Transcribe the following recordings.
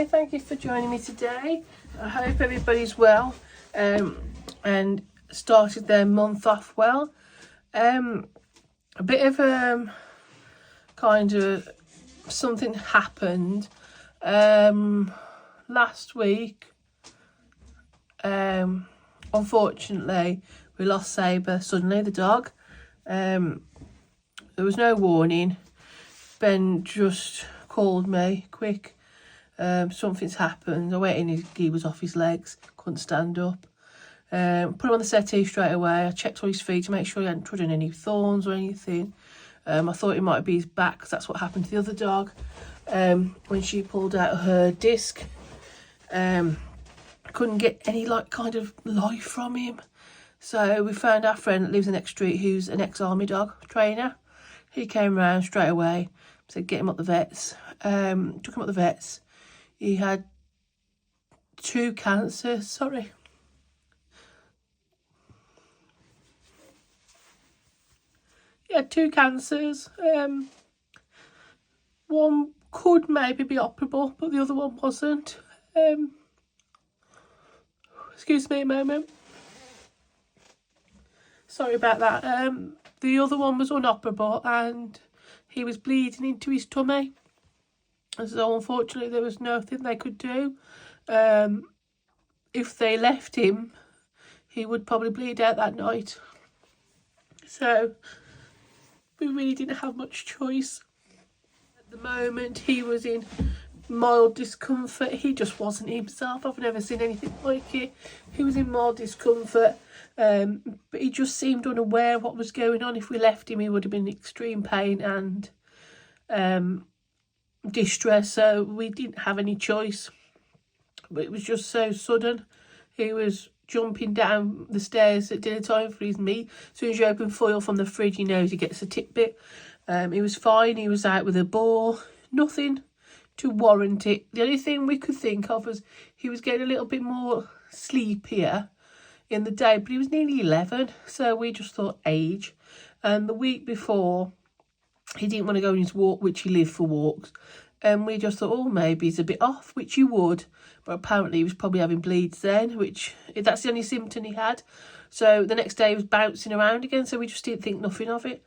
Hi, thank you for joining me today. I hope everybody's well and started their month off well. A bit of kind of something happened last week. Unfortunately, we lost Sabre suddenly, the dog. There was no warning. Ben just called me quick. Something's happened. I went in, he was off his legs, couldn't stand up. Put him on the settee straight away. I checked all his feet to make sure he hadn't trodden any thorns or anything. I thought it might be his back, because that's what happened to the other dog when she pulled out her disc. I couldn't get any kind of life from him. So we found our friend that lives in the next street, who's an ex-army dog trainer. He came round straight away, said get him up the vets. Took him up the vets. He had 2 cancers, He had 2 cancers. One could maybe be operable, but the other one wasn't. Excuse me a moment. Sorry about that. The other one was unoperable and he was bleeding into his tummy. And so unfortunately there was nothing they could do. If they left him, he would probably bleed out that night. So we really didn't have much choice. At the moment he was in mild discomfort. He just wasn't himself. I've never seen anything like it. He was in mild discomfort, but he just seemed unaware of what was going on. If we left him, he would have been in extreme pain and distress, so we didn't have any choice. But it was just so sudden. He was jumping down the stairs at dinner time for his meat. As soon as you open foil from the fridge, he knows he gets a tidbit. He was fine. He was out with a ball. Nothing to warrant it. The only thing we could think of was he was getting a little bit more sleepier in the day, but he was nearly 11, so we just thought age. And the week before, he didn't want to go on his walk, which he lived for walks, and we just thought, oh, maybe he's a bit off, which you would, but apparently he was probably having bleeds then, which that's the only symptom he had. So the next day he was bouncing around again, so we just didn't think nothing of it.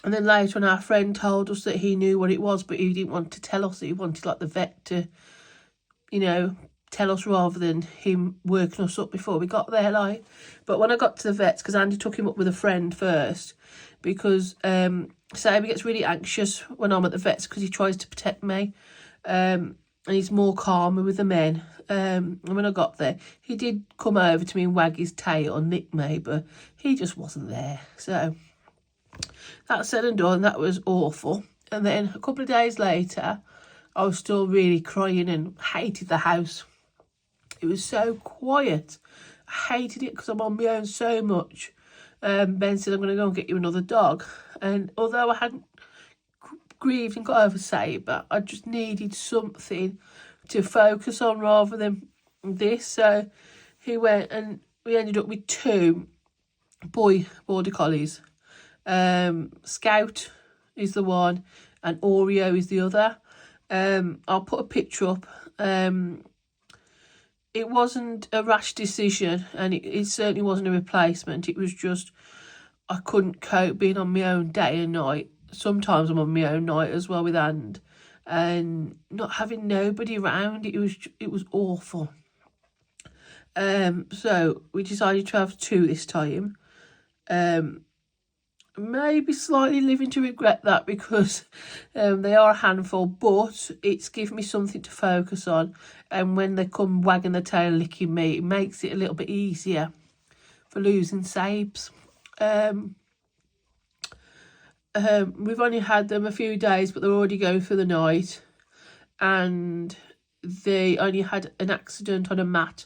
And then later on, our friend told us that he knew what it was, but he didn't want to tell us. That he wanted the vet to, tell us rather than him working us up before we got there. But when I got to the vets, because Andy took him up with a friend first, because Sabre gets really anxious when I'm at the vets because he tries to protect me, and he's more calmer with the men. And when I got there, he did come over to me and wag his tail and lick me, but he just wasn't there. So that said and done, that was awful. And then a couple of days later, I was still really crying and hated the house. It was so quiet. I hated it because I'm on my own so much. Ben said, I'm going to go and get you another dog. And although I hadn't grieved and got over Sabre, I just needed something to focus on rather than this. So he went and we ended up with 2 boy border collies. Scout is the one and Oreo is the other. I'll put a picture up. It wasn't a rash decision, and it certainly wasn't a replacement. It was just I couldn't cope being on my own day and night. Sometimes I'm on my own night as well with And not having nobody around. It was awful. So we decided to have 2 this time. Maybe slightly living to regret that, because they are a handful, but it's given me something to focus on. And when they come wagging their tail, licking me, it makes it a little bit easier for losing Sabes. We've only had them a few days, but they're already going for the night. And they only had an accident on a mat,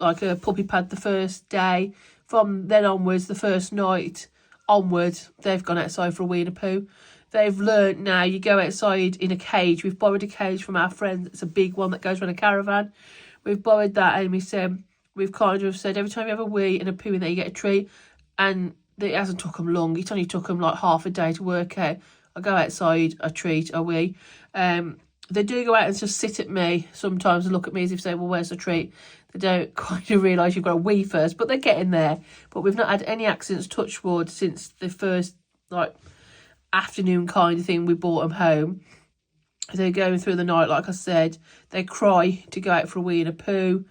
like a puppy pad, the first day. From then onwards, the first night onwards, they've gone outside for a wee and a poo. They've learnt now you go outside in a cage. We've borrowed a cage from our friend. It's a big one that goes around a caravan. We've borrowed that, and we've kind of said every time you have a wee and a poo in there, you get a treat. And it hasn't took them long. It only took them like half a day to work out. I go outside, I treat, I wee. They do go out and just sit at me sometimes and look at me as if saying, well, where's the treat? They don't kind of realise you've got to wee first, but they're getting there. But we've not had any accidents, touch wood, since the first, like, afternoon kind of thing we brought them home. They're going through the night, like I said. They cry to go out for a wee and a poo.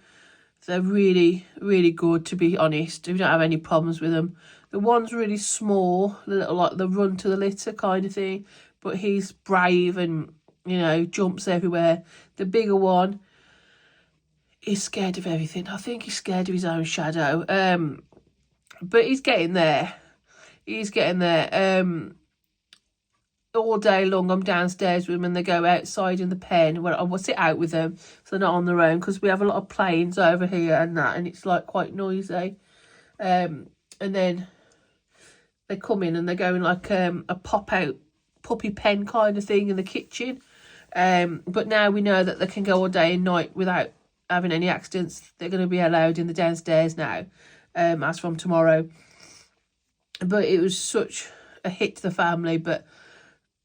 They're really, really good, to be honest. We don't have any problems with them. The one's really small, the little, like, the run to the litter kind of thing. But he's brave and, you know, jumps everywhere. The bigger one is scared of everything. I think he's scared of his own shadow. But he's getting there. He's getting there. All day long I'm downstairs with them, and they go outside in the pen where I will sit out with them so they're not on their own, because we have a lot of planes over here and that, and it's like quite noisy. And then they come in and they go in like a pop-out puppy pen kind of thing in the kitchen. But now we know that they can go all day and night without having any accidents. They're going to be allowed in the downstairs now, as from tomorrow. But it was such a hit to the family, but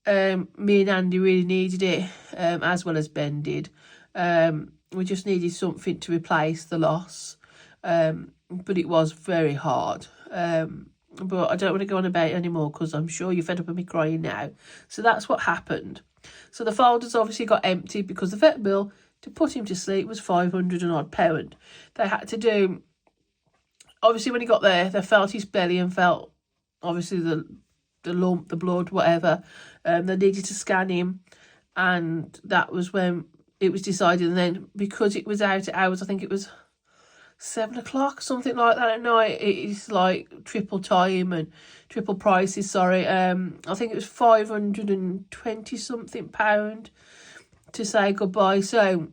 me and Andy really needed it, as well as Ben did. We just needed something to replace the loss, but it was very hard. But I don't want to go on about it anymore, because I'm sure you're fed up with me crying now. So that's what happened. So the folders obviously got empty because the vet bill to put him to sleep was £500 and odd. They had to do, obviously when he got there, they felt his belly and felt obviously the lump, the blood, whatever. They needed to scan him, and that was when it was decided. And then because it was out at hours, I think it was 7 o'clock, something like that at night, it's like triple time and triple prices, sorry. I think it was £520 something to say goodbye. So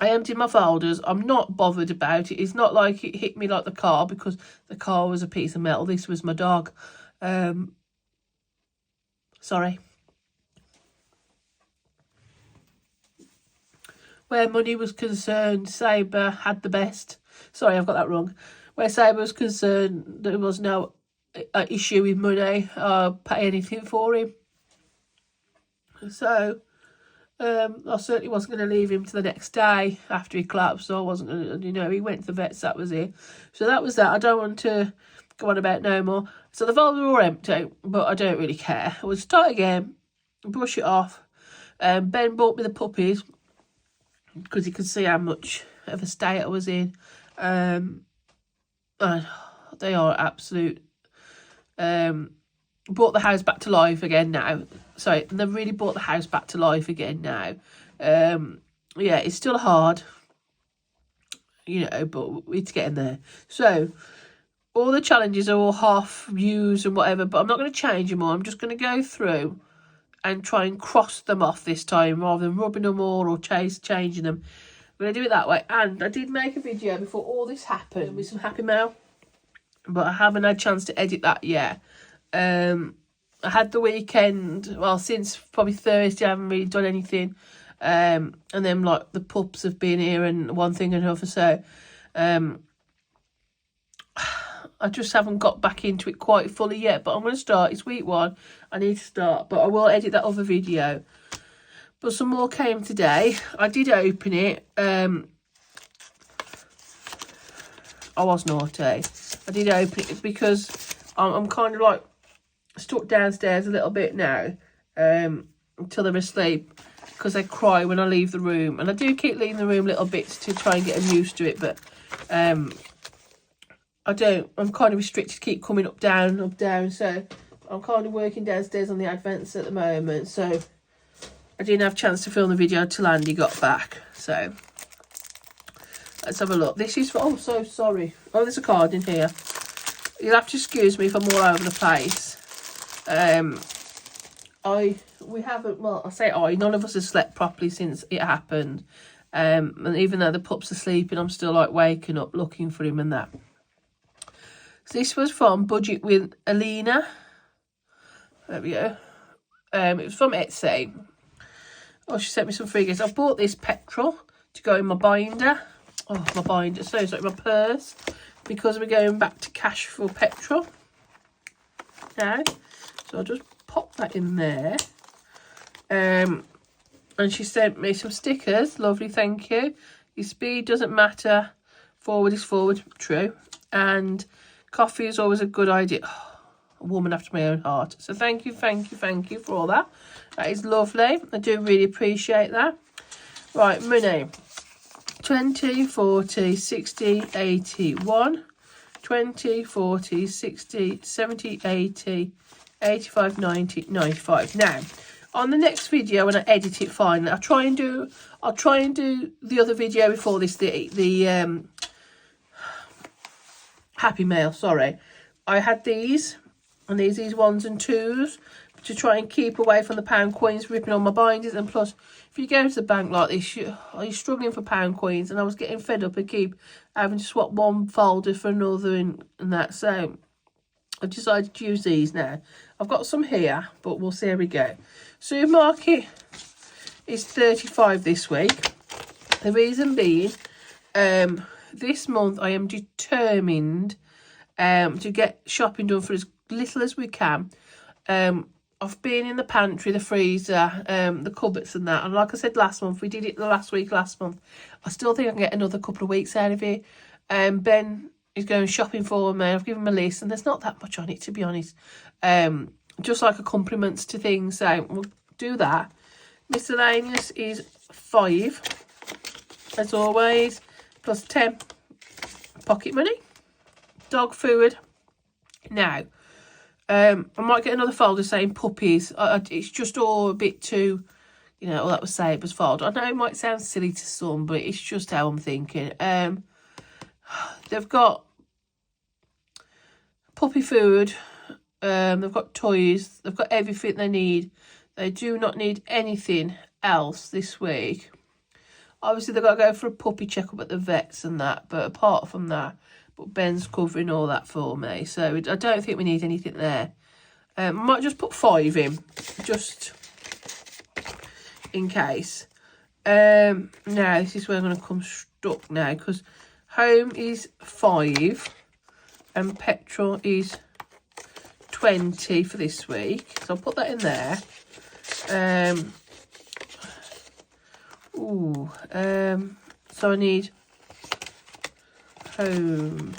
I emptied my folders. I'm not bothered about it. It's not like it hit me like the car, because the car was a piece of metal. This was my dog. Sorry. Where money was concerned, Sabre had the best. Sorry, I've got that wrong. Where Sabre was concerned, there was no issue with money. I'll pay anything for him. So, I certainly wasn't going to leave him to the next day after he collapsed. So I wasn't going to, you know, he went to the vets, that was it. So that was that. I don't want to go on about no more. So the folders were all empty, but I don't really care. I would start again, brush it off. Ben bought me the puppies, because he could see how much of a state I was in. And they are absolute. Brought the house back to life again now. Sorry, they've really brought the house back to life again now. Yeah, it's still hard, you know, but it's getting there. So all the challenges are all half views and whatever, but I'm not going to change them all. I'm just going to go through and try and cross them off this time, rather than rubbing them all or changing them. I'm going to do it that way. And I did make a video before all this happened with some Happy Mail, but I haven't had a chance to edit that yet. I had the weekend, well, since probably Thursday I haven't really done anything. And then like the pups have been here and one thing and another, so I just haven't got back into it quite fully yet, but I'm going to start. It's week 1. I need to start, but I will edit that other video. But some more came today. I did open it. I was naughty. I did open it because I'm kind of like stuck downstairs a little bit now, until they're asleep, because they cry when I leave the room. And I do keep leaving the room little bits to try and get them used to it, but I'm kind of restricted to keep coming up, down. So I'm kind of working downstairs on the advents at the moment. So I didn't have a chance to film the video till Andy got back. So let's have a look. This is for, oh, so sorry. Oh, there's a card in here. You'll have to excuse me if I'm all over the place. We haven't, well, I say none of us have slept properly since it happened. And even though the pups are sleeping, I'm still like waking up looking for him and that. So this was from Budget with Alina. There we go. It was from Etsy. Oh, she sent me some free gifts. I bought this petrol to go in my binder. Oh, my binder. So sorry, my purse. Because we're going back to cash for petrol now. So I'll just pop that in there. And she sent me some stickers. Lovely, thank you. Your speed doesn't matter. Forward is forward. True. And coffee is always a good idea. Oh, a woman after my own heart. So thank you for all that. That is lovely. I do really appreciate that. Right, money. 20, 40, 60, 81. 20, 40, 60, 70, 80, 85, 90, 95. Now, on the next video, when I edit it finally, I'll try and do the other video before this, the Happy Mail, sorry. I had these, and these ones and twos, to try and keep away from the pound coins ripping on my binders. And plus, if you go to the bank like this, you're struggling for pound coins, and I was getting fed up and keep having to swap one folder for another and that. So I've decided to use these now. I've got some here, but we'll see how we go. Supermarket is 35 this week. The reason being, this month I am determined to get shopping done for as little as we can. I've been in the pantry, the freezer, the cupboards and that. And like I said last month, we did it last month. I still think I can get another couple of weeks out of it. Ben is going shopping for me. I've given him a list, and there's not that much on it, to be honest. Just like a compliments to things. So we'll do that. Miscellaneous is 5, as always, plus 10 pocket money. Dog food. Now, I might get another folder saying puppies. It's just all a bit too, you know, that was Saber's folder. I know it might sound silly to some, but it's just how I'm thinking. They've got puppy food. They've got toys. They've got everything they need. They do not need anything else this week. Obviously, they've got to go for a puppy checkup at the vets and that. But apart from that, but Ben's covering all that for me. So I don't think we need anything there. I might just put 5 in, just in case. Now, this is where I'm going to come stuck now, because home is 5 and petrol is 20 for this week. So I'll put that in there. So I need home.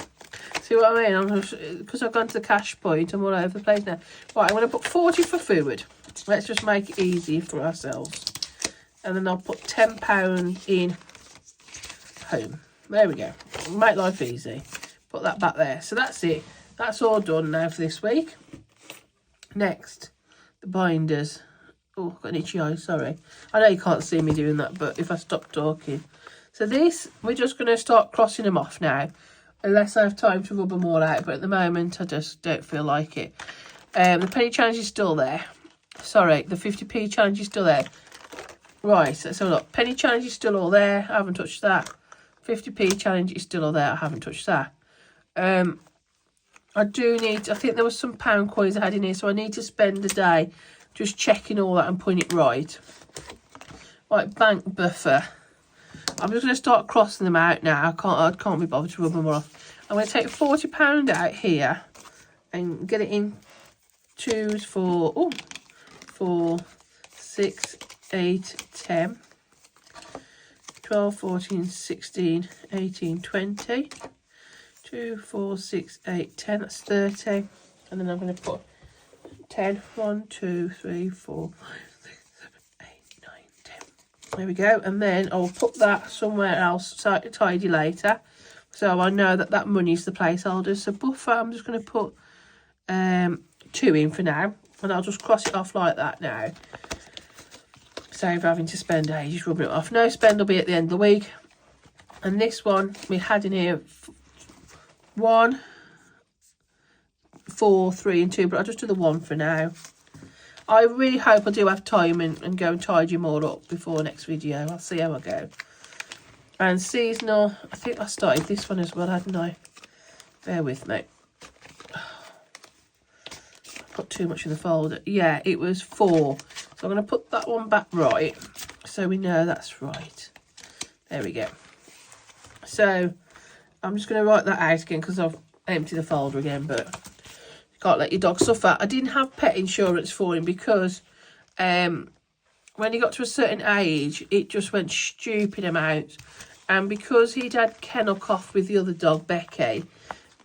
See what I mean? Because I've gone to the cash point, I'm all over the place now. Right, I'm going to put 40 for food. Let's just make it easy for ourselves. And then I'll put £10 in home. There we go. Make life easy. Put that back there. So that's it. That's all done now for this week. Next, the binders. Oh, I've got an itchy eye, sorry. I know you can't see me doing that, but if I stop talking. So this, we're just going to start crossing them off now. Unless I have time to rub them all out. But at the moment, I just don't feel like it. The penny challenge is still there. Sorry, the 50p challenge is still there. Right, so look. Penny challenge is still all there. I haven't touched that. 50p challenge is still all there. I haven't touched that. I do need, I think there was some pound coins I had in here. So I need to spend a day just checking all that and putting it right. Right, bank buffer. I'm just going to start crossing them out now. I can't be bothered to rub them off. I'm going to take £40 out here and get it in 2s for 4, 6, 8, 10, 12, 14, 16, 18, 20, 2, 4, 6, 8, 10. That's 30. And then I'm going to put 10, 1, 2, 3, 4, 5, 6, 7, 8, 9, 10. There we go. And then I'll put that somewhere else tidy later. So I know that that money's the placeholder. So buffer, I'm just going to put 2 in for now. And I'll just cross it off like that now. Save having to spend ages rubbing it off. No spend will be at the end of the week. And this one, we had in here 1, 4, 3 and 2. But I'll just do the 1 for now. I really hope I do have time and go and tidy them all up before next video. I'll see how I go. And seasonal, I think I started this one as well, hadn't I? Bear with me. Put too much in the folder. Yeah, it was 4. So I'm going to put that one back right so we know that's right. There we go. So I'm just going to write that out again because I've emptied the folder again, but you can't let your dog suffer. I didn't have pet insurance for him because when he got to a certain age, it just went stupid amounts. And because he'd had kennel cough with the other dog, Becky,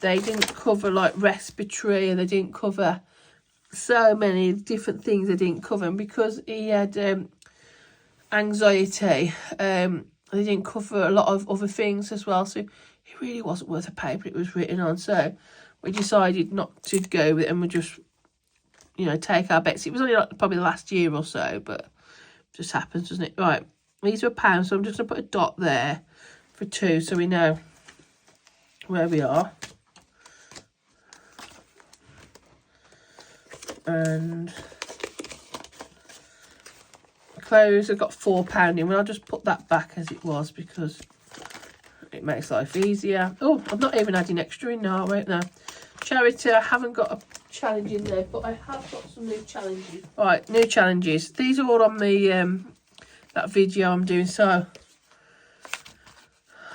they didn't cover like respiratory, and they didn't cover so many different things they didn't cover. And because he had anxiety, they didn't cover a lot of other things as well. So it really wasn't worth the paper it was written on. So we decided not to go with it, and we just, you know, take our bets. It was only like probably the last year or so, but it just happens, doesn't it? Right, these are £1, so I'm just going to put a dot there for 2 so we know where we are. And clothes, I've got £4 in. Well, I'll just put that back as it was because it makes life easier. Oh, I'm not even adding extra in now, wait now. Charity, I haven't got a challenge in there, but I have got some new challenges. Right, new challenges. These are all on the that video I'm doing. So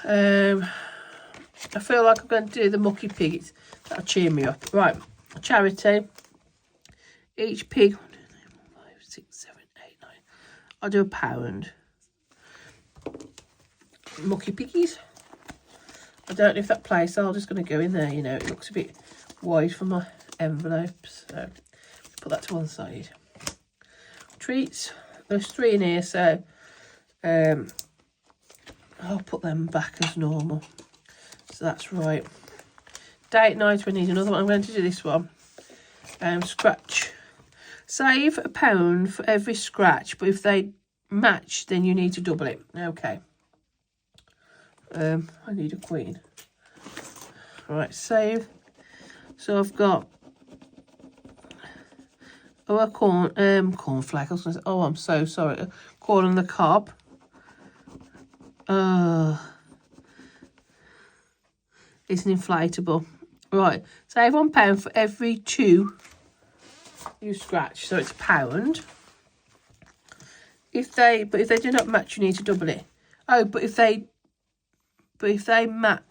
I feel like I'm going to do the mucky pig. That'll cheer me up. Right, charity. Each pig, 1, 2, 3, 4, 5, 6, 7, 8, 9. I'll do £1. Mucky piggies. I don't know if that placeholder is going to go in there. You know, it looks a bit wide for my envelopes. So put that to one side. Treats. There's 3 in here, so I'll put them back as normal. So that's right. Date night, we need another one. I'm going to do this one. Scratch. Save £1 for every scratch, but if they match, then you need to double it. Okay. I need a queen. Right, save. So I've got a cornflake. I was gonna say, oh, I'm so sorry. Corn on the cob. It's an inflatable. Right, save £1 for every 2 you scratch, so it's £1. If they do not match, you need to double it. Oh, but if they match,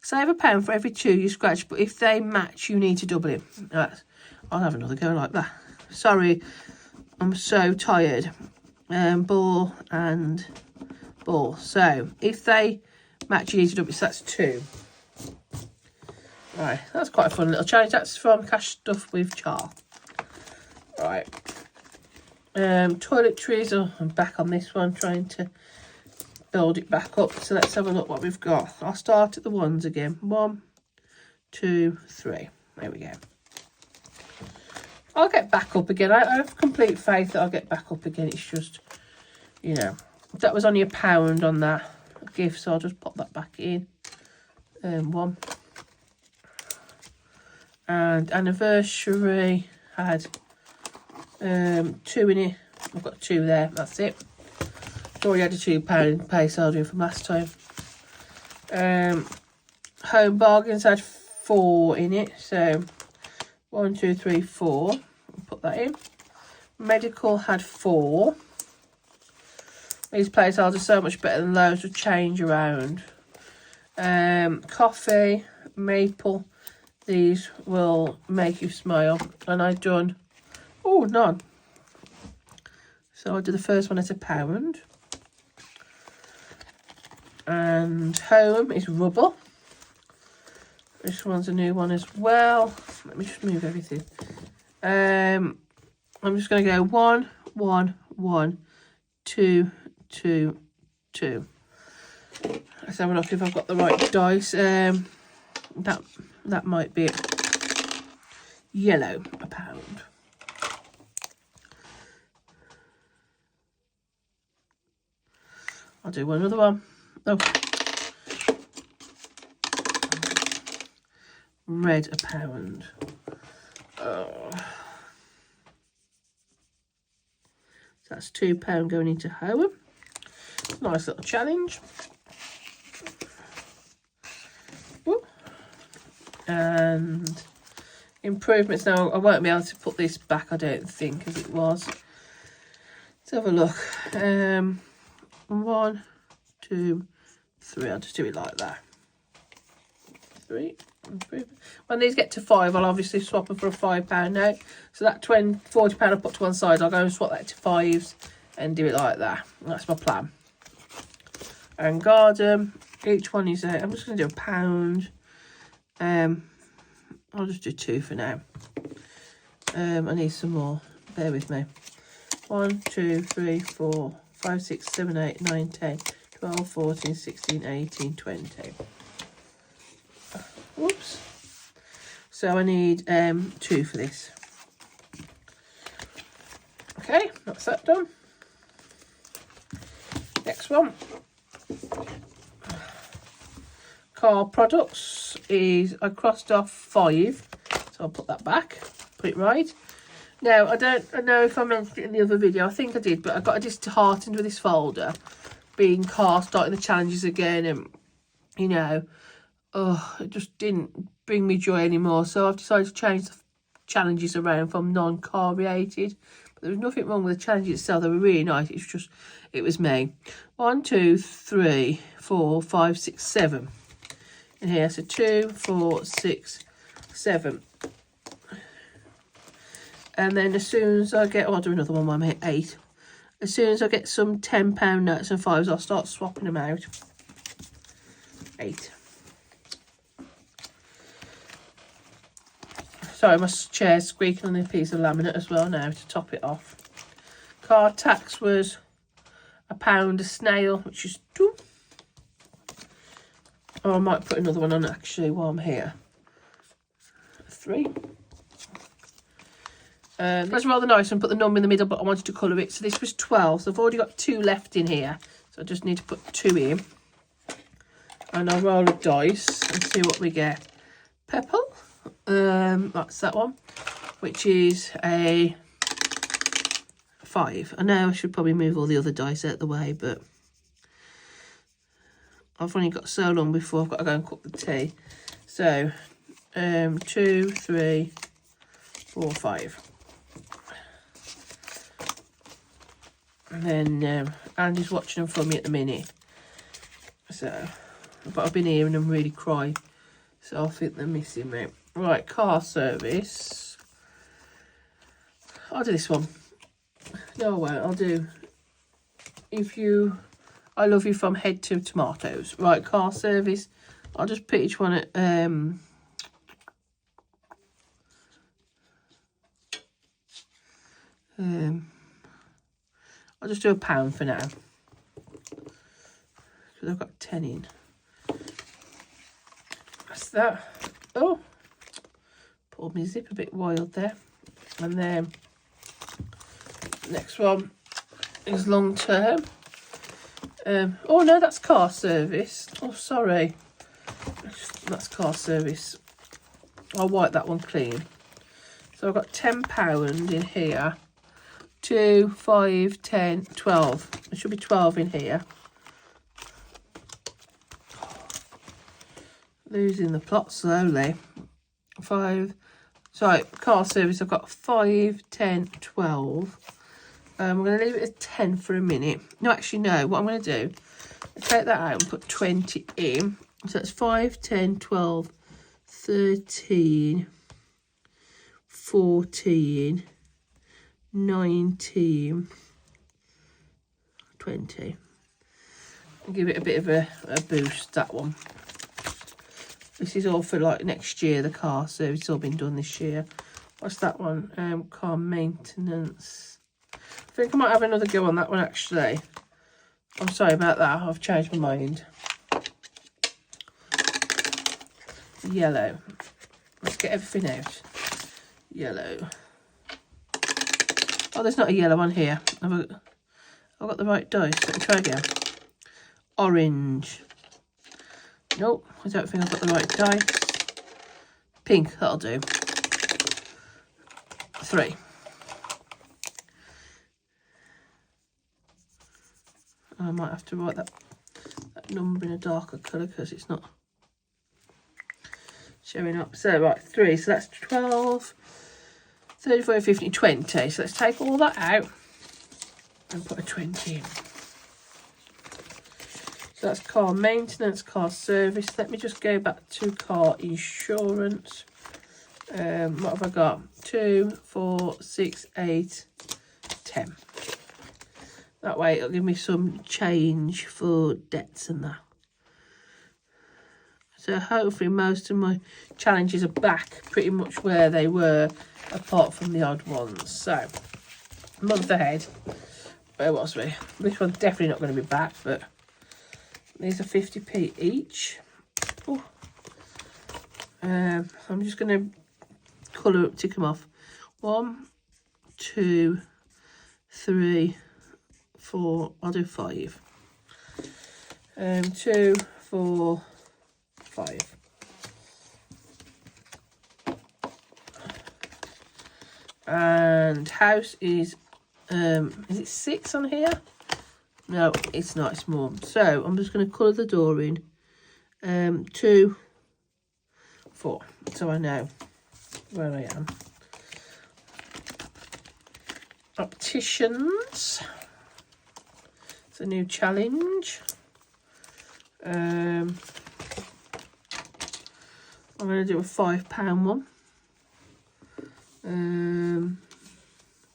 save £1 for every 2 you scratch, but if they match, you need to double it. Right, I'll have another go like that. Sorry, I'm so tired. Ball and ball. So if they match, you need to double it. So that's 2. Right, that's quite a fun little challenge. That's from Cash Stuff with Char. Right. Toiletries. Oh, I'm back on this one, trying to build it back up. So let's have a look what we've got. I'll start at the ones again. 1, 2, 3. There we go. I'll get back up again. I have complete faith that I'll get back up again. It's just, you know, that was only £1 on that gift, so I'll just pop that back in. 1. And anniversary had 2 in it. I've got 2 there. That's it. Already had a £2 placeholder from last time. Home bargains had 4 in it. So 1, 2, 3, 4. I'll put that in. Medical had 4. These placeholders are so much better than those to change around. Coffee, maple. These will make you smile. And I've done, none. So I'll do the first one at £1. And home is rubble. This one's a new one as well. Let me just move everything. I'm just going to go 1, 1, 1, 2, 2, 2. Let's have a look if I've got the right dice. That might be it. Yellow, £1. I'll do another one. Oh. Red, £1. Oh. So that's £2 going into home. Nice little challenge. Ooh. And improvements. Now I won't be able to put this back, I don't think, as it was. Let's have a look. 1, 2, 3. I'll just do it like that. 3. When these get to 5, I'll obviously swap them for a £5 note. So that £40 I put to one side, I'll go and swap that to 5s and do it like that. That's my plan. And garden, each one is I'm just going to do £1. I'll just do 2 for now. I need some more. Bear with me. 1, 2, 3, 4, 5, 6, 7, 8, 9, 10, 12, 14, 16, 18, 20. Whoops. So I need 2 for this. Okay, that's that done. Next one. Car products is, I crossed off 5, so I'll put that back, put it right. Now, I don't know if I mentioned it in the other video, I think I did, but I got disheartened with this folder, being car, starting the challenges again, and, you know, it just didn't bring me joy anymore, so I've decided to change the challenges around from non-car related. But there was nothing wrong with the challenges itself, they were really nice, it's just, it was me. 1, 2, 3, 4, 5, 6, 7 in here, so 2, 4, 6, 7. And then as soon as I get, I'll do another one while I'm at 8. As soon as I get some £10 notes and 5s, I'll start swapping them out. 8. Sorry, my chair's squeaking on a piece of laminate as well now to top it off. Car tax was £1 a snail, which is 2. Oh, I might put another one on actually while I'm here. 3. That's rather nice and put the number in the middle, but I wanted to colour it. So this was 12. So I've already got 2 left in here. So I just need to put 2 in. And I'll roll a dice and see what we get. Purple. That's that one. Which is a 5. I know I should probably move all the other dice out of the way, but I've only got so long before I've got to go and cook the tea. So 2, 3, 4, 5. And then Andy's watching them for me at the minute. So, but I've been hearing them really cry. So I think they're missing me. Right, car service. I'll do this one. No, I won't. I'll do I love you from head to tomatoes. Right, car service. I'll just put each one at I'll just do £1 for now, because I've got 10 in. That's that. Oh, pulled my zip a bit wild there. And then next one is long term. Oh no, that's car service. Oh, sorry, that's car service. I'll wipe that one clean. So I've got £10 in here. 2, 5, 10, 12. There should be 12 in here. Losing the plot slowly. 5. Sorry, car service. I've got 5, 10, 12. I'm going to leave it at 10 for a minute. No, actually, no. What I'm going to do, take that out and put 20 in. So that's 5, 10, 12, 13, 14, 19, 20. I'll give it a bit of a boost, that one. This is all for like next year, the car service. It's all been done this year. What's that one? Car maintenance. I think I might have another go on that one actually. I'm sorry about that. I've changed my mind. Yellow. Let's get everything out. Yellow. Oh, there's not a yellow one here. I've got the right dice. Let me try again. Orange. Nope, I don't think I've got the right dice. Pink, that'll do. 3. I might have to write that number in a darker colour because it's not showing up. So, right, 3. So that's 12, 34, 15, 20. So let's take all that out and put a 20 in. So that's car maintenance, car service. Let me just go back to car insurance. What have I got? 2, 4, 6, 8, 10. That way it'll give me some change for debts and that. So hopefully most of my challenges are back pretty much where they were, apart from the odd ones. So, month ahead. Where was we? This one's definitely not going to be back, but these are 50p each. Ooh. I'm just going to tick them off. 1, 2, 3, 4. I'll do 5. 2, 4, 5. And house is it 6 on here? No, it's not, it's more. So I'm just going to colour the door in 2, 4, so I know where I am. Opticians, it's a new challenge. I'm going to do a £5 one.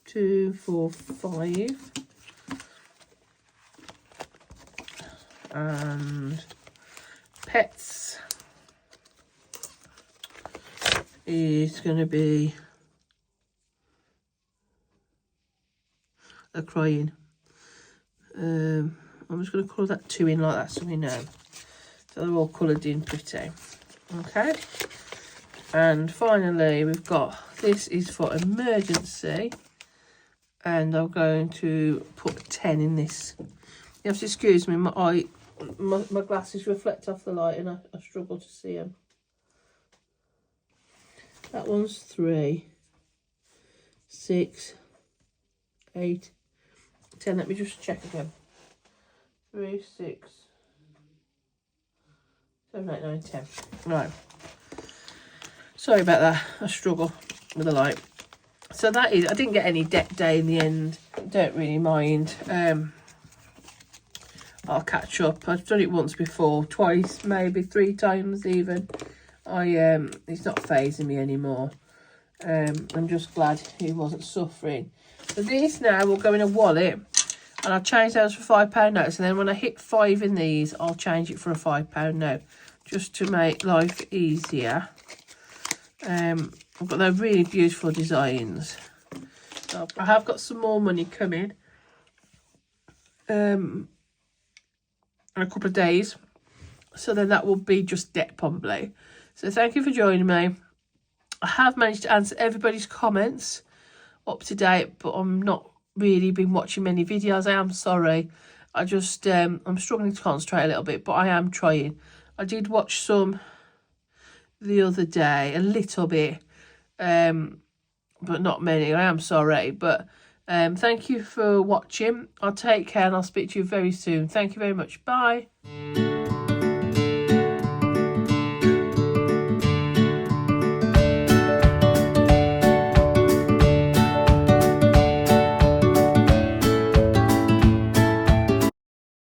2, 4, 5. And pets is going to be a crying. I'm just going to colour that 2 in like that so we know. So they're all coloured in pretty. Okay. And finally we've got, this is for emergency. And I'm going to put 10 in this. You have to excuse me, my glasses reflect off the light and I struggle to see them. That one's 3, 6, 8, 10. Let me just check again. 3, 6, 7, 8, 9, 10. Right. Sorry about that. I struggle with the light. So that is, I didn't get any debt day in the end. Don't really mind. I'll catch up. I've done it once before, twice, maybe 3 times even. It's not phasing me anymore. I'm just glad he wasn't suffering. So this now will go in a wallet, and I'll change those for £5 notes. And then when I hit 5 in these, I'll change it for a £5 note, just to make life easier. I've got those really beautiful designs. So I have got some more money coming. In a couple of days, so then that will be just debt probably. So thank you for joining me. I have managed to answer everybody's comments up to date, but I'm not really been watching many videos. I am sorry. I just I'm struggling to concentrate a little bit, but I am trying. I did watch some the other day, a little bit, but not many. I am sorry, but thank you for watching. I'll take care and I'll speak to you very soon. Thank you very much. Bye.